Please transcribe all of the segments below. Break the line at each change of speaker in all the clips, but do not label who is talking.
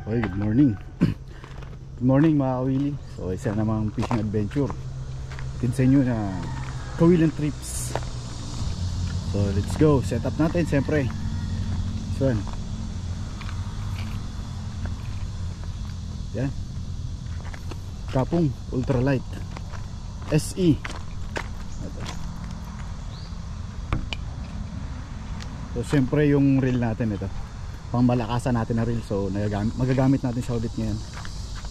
Okay, good morning. Good morning mga kawili. So isa namang fishing adventure tin sa inyo na Kawilan Trips. So let's go. Set up natin siyempre. So yan, Kapong Ultralight SE. So siyempre yung reel natin ito, pang malakasan natin na reel. So magagamit natin siya ulit ngayon.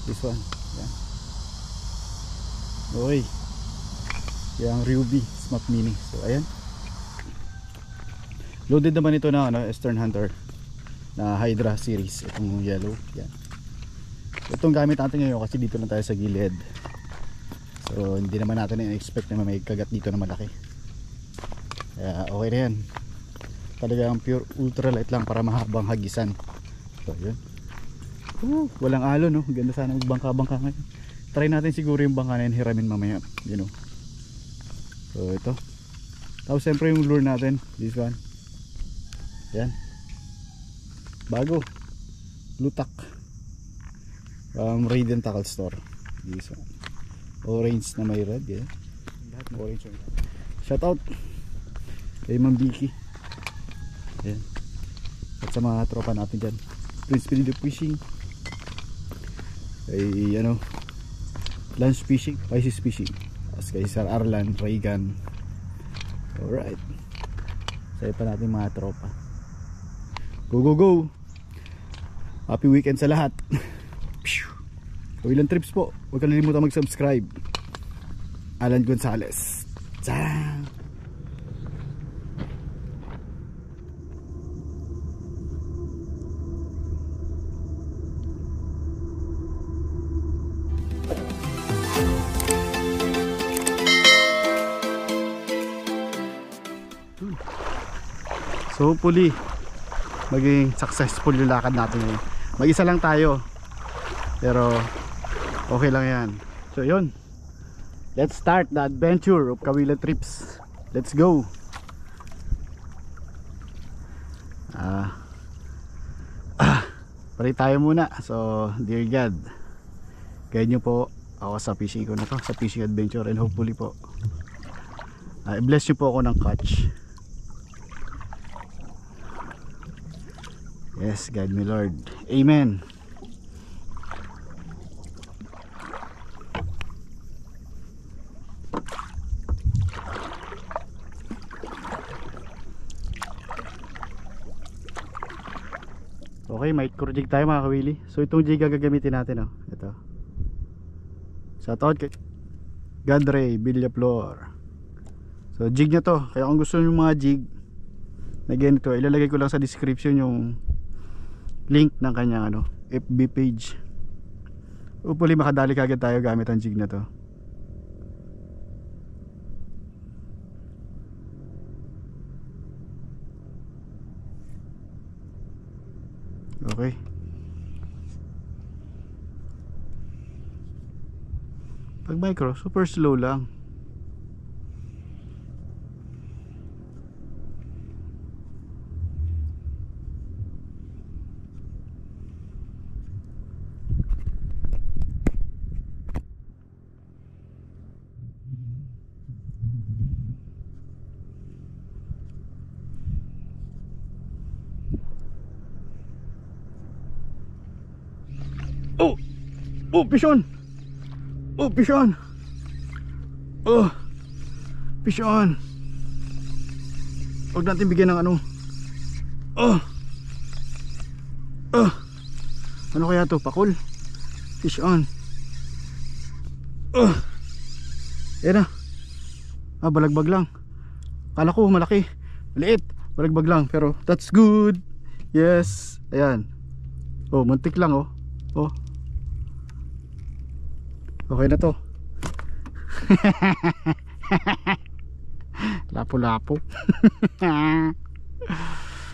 This one, yan. Oy, yung Ruby Smart Mini. So ayan, loaded naman ito na Eastern Hunter na Hydra series. Itong yellow, yan. Itong gamit natin ngayon kasi dito lang tayo sa gilid. So hindi naman natin i-expect na may kagat dito na malaki. Kaya okay na yan. Talagang pure ultralight lang para mahabang hagisan. So yun. Walang alo, no? Ganda sana magbangka-bangka ngayon. Try natin siguro yung bangka na yun, hiramin mamaya, you know. So ito. Tapos siyempre yung lure natin, this one. Yan. Bago. Blue tack. Radiant Tackle Store. This one. Orange na may red, yan. Lahat ng orange. Shout out kay Ma'am Vicky. Yan. At sa mga tropa natin dyan, Prince Philip Fishing, kay Lunch Fishing, Pisces Fishing, as kay Sir Arlan, Reagan. Alright, saya pa natin mga tropa. Go go go. Happy weekend sa lahat. Kawilan Trips po. Huwag kalimutan mag-subscribe. Alan Gonzales. Tsa! So hopefully maging successful yung lakad natin ngayon. Mag-isa lang tayo, pero okay lang yan. So yun, let's start the adventure of Kawilan Trips. Let's go. Pari tayo muna. So dear God, guide nyo po ako sa fishing ko na to, sa fishing adventure, and hopefully po bless nyo po ako ng catch. Yes, guide me Lord. Amen. Okay, micro jig tayo mga kawili. So itong jig gagamitin natin, ito. Shout out kay Gadre Villaflor. So jig niya to. Kaya kung gusto niyo mga jig na ganito, ilalagay ko lang sa description yung link ng kanyang FB page. Hopefully makadali kagad tayo gamit ang jig na to. Okay. Pag micro, super slow lang. Oh, fish on. Oh, fish on. Oh, fish on. Huwag natin bigyan ng Oh, ano kaya to? Pakul. Fish on. Yan na. Balagbag lang. Kala ko malaki, maliit. Balagbag lang, pero that's good. Yes. Ayan. Oh, muntik lang. Oh. Okay na to. Lapo-lapo.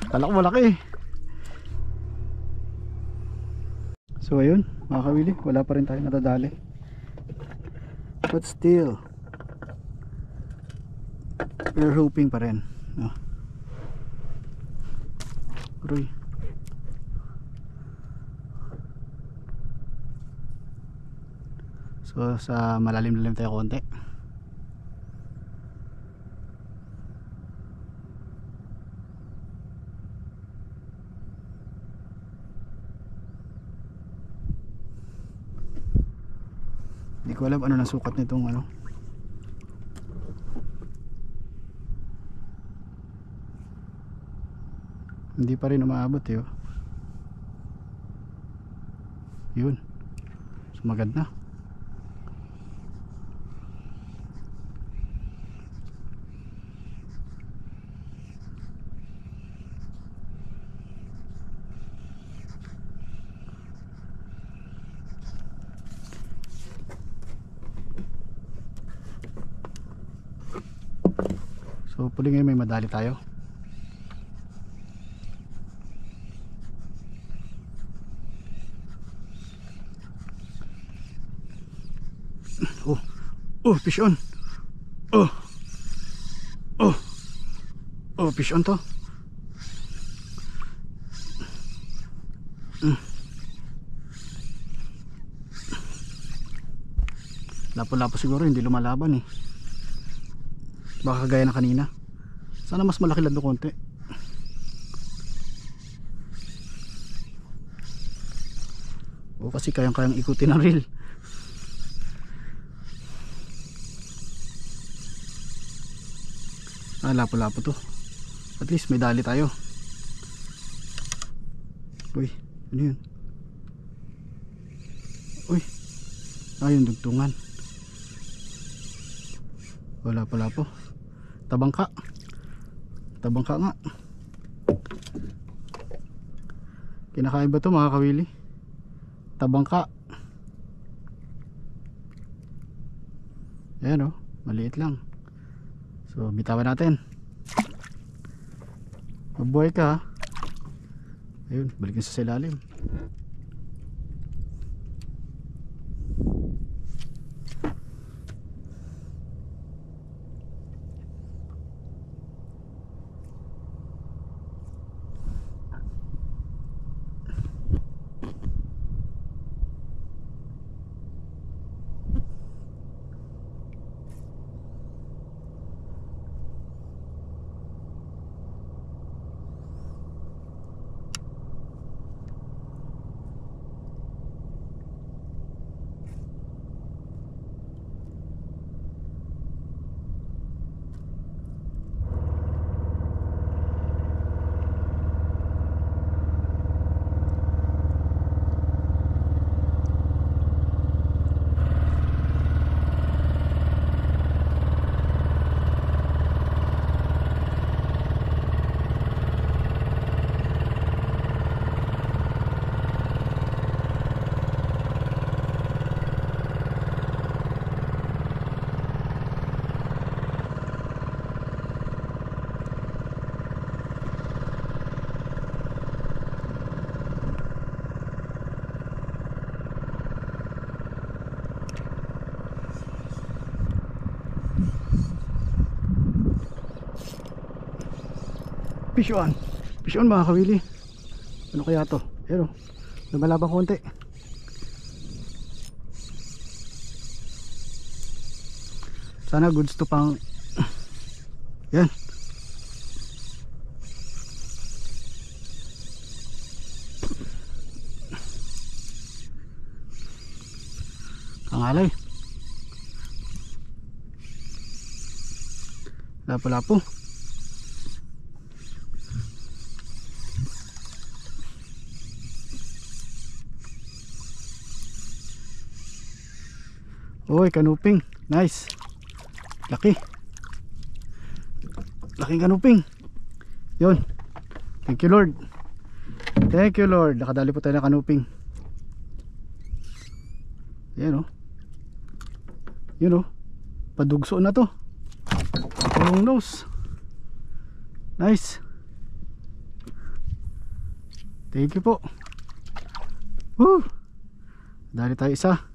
Kala ko malaki. So ayun mga kawili, wala pa rin tayo natadali. But still, we're hoping pa rin. Aroy. So sa malalim-lalim tayo konti. Hindi ko alam ano na sukat nitong ano. Hindi pa rin umaabot eh. Oh. Yun. Sumagad na. So puli ngayon may madali tayo. Fish on. Fish on to. Lapo-lapo siguro, hindi lumalaban eh. Baka kagaya na kanina. Sana mas malaki lang do konti. Kasi kayang-kayang ikutin ang reel. Lapo-lapo to. At least may dali tayo. Uy, ano yun? Uy, yung dugtungan. Lapo-lapo. Tabangka. Tabangka nga. Kinakain ba to mga kawili? Tabangka. Ayan oh, maliit lang. So bitawan natin. Mabuhay ka ha. Ayun, balik na sa ilalim. Fish on. Fish on mga kawili. Ano kaya to? Pero lumalabang konti. Sana goods to pang. Yan. Kangalay. Lapo-lapo. Uy, kanuping. Nice. Laki. Laking kanuping. Yun. Thank you Lord. Thank you Lord. Nakadali po tayo ng kanuping. Yan o. Yun o. Padugso na to. Long nose. Nice. Thank you po. Woo. Dali tayo isa.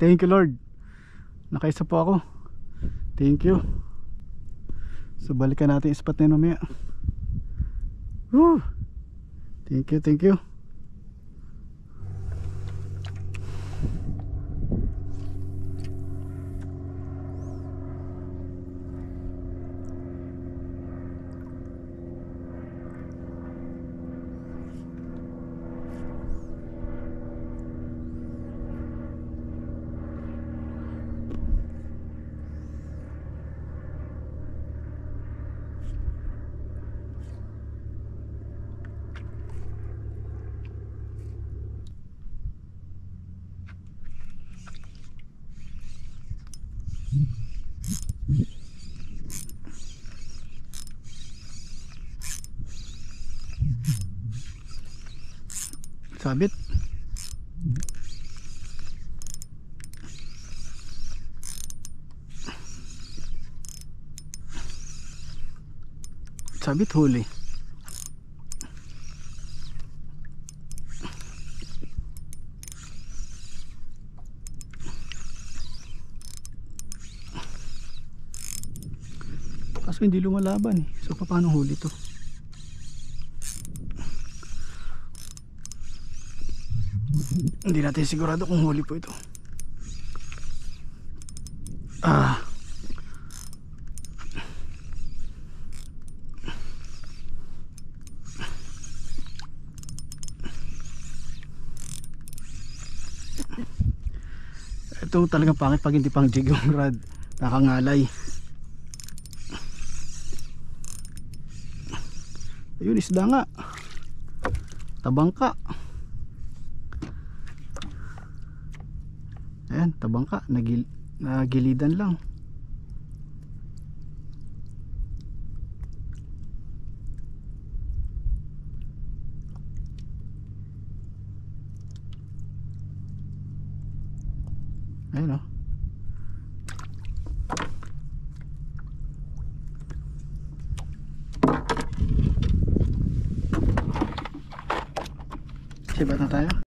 Thank you Lord. Nakaisa po ako. Thank you. So balikan natin yung spot na yun mamaya. Woo. Thank you, thank you. Sabit. Sabit, huli. Kaso hindi lumalaban eh. So paano huli to? Hindi natin sigurado kung huli po ito. Ito talagang pangit pag hindi pang jig yung rod. Nakangalay. Ayun, isda nga. Tabangka. Ayan, tabangka. Nagilidan lang. Ayun o. Sibat na tayo.